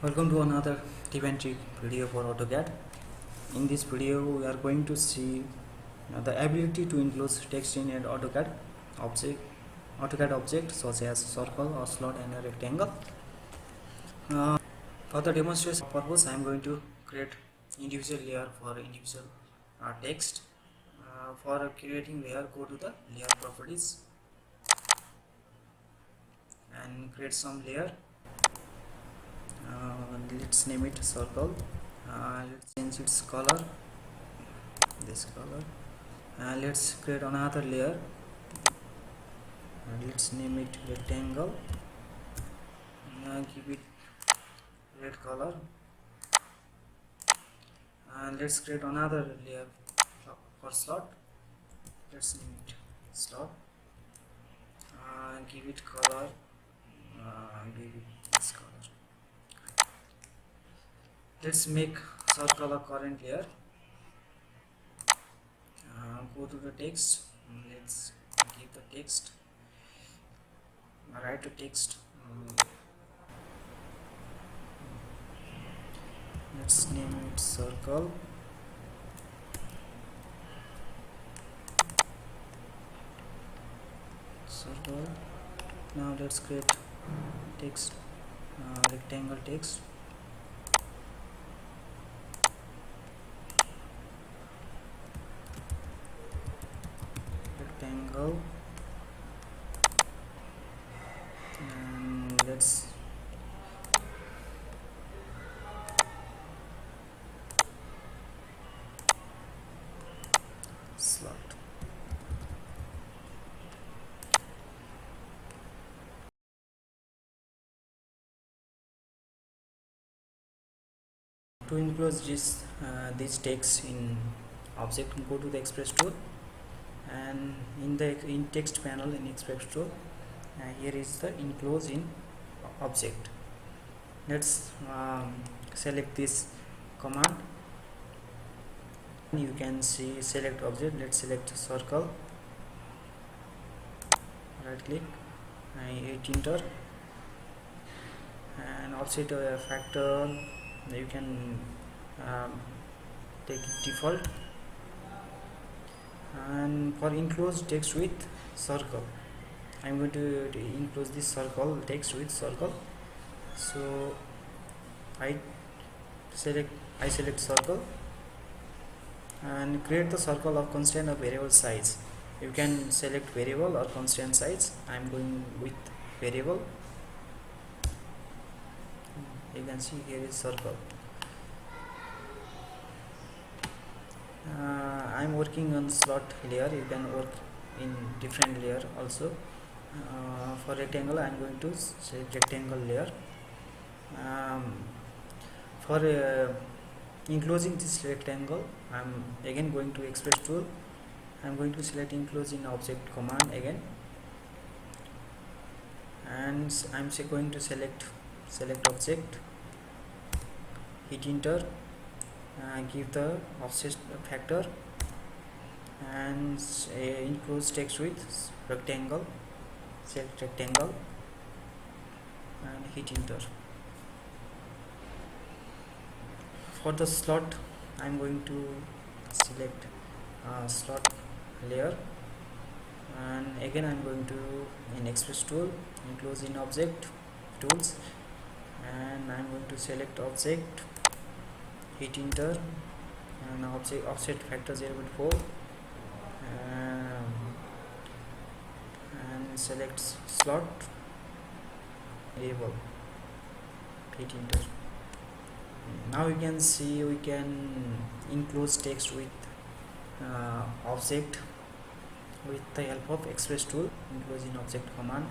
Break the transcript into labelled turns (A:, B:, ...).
A: Welcome to another tip and trick video for Autocad. In this video, we are going to see the ability to enclose text in an object, AutoCAD object such as circle or slot and a rectangle. For the demonstration purpose, I am going to create individual layer for individual text. For creating layer, go to the layer properties and create some layer. Let's name it circle. Let's change its color, this color. Let's create another layer and let's name it rectangle. Give it red color and let's create another layer for slot. Let's name it slot. Give it color, give it this color. Let's make circle a current layer. Go to the text. Let's give the text. Write the text. Let's name it circle. Circle. Now let's create text, rectangle text. Rectangle. And let's slot. To enclose this text in object, go to the express tool and in text panel in express tool, here is the enclose in object. Let's select this command. You can see select object. Let's select circle, right click and hit enter, and offset factor you can take it default. And for enclose text with circle, I'm going to enclose this circle text with circle. So I select circle and create the circle of constant or variable size. You can select variable or constant size. I'm going with variable. You can see here is circle. I'm working on slot layer. You can work in different layer also. For rectangle, I'm going to select rectangle layer. For enclosing this rectangle, I'm again going to express tool. I'm going to select enclose in object command again, and I'm going to select object, hit enter, give the offset factor, and enclose text with rectangle. Select rectangle and hit enter. For the slot, I'm going to select slot layer, and again I'm going to in express tool, enclose in object tools, and I'm going to select object, hit enter, and object offset factor 0.4, and select slot label, hit enter. Now you can see we can enclose text with object with the help of express tool, enclose in object command.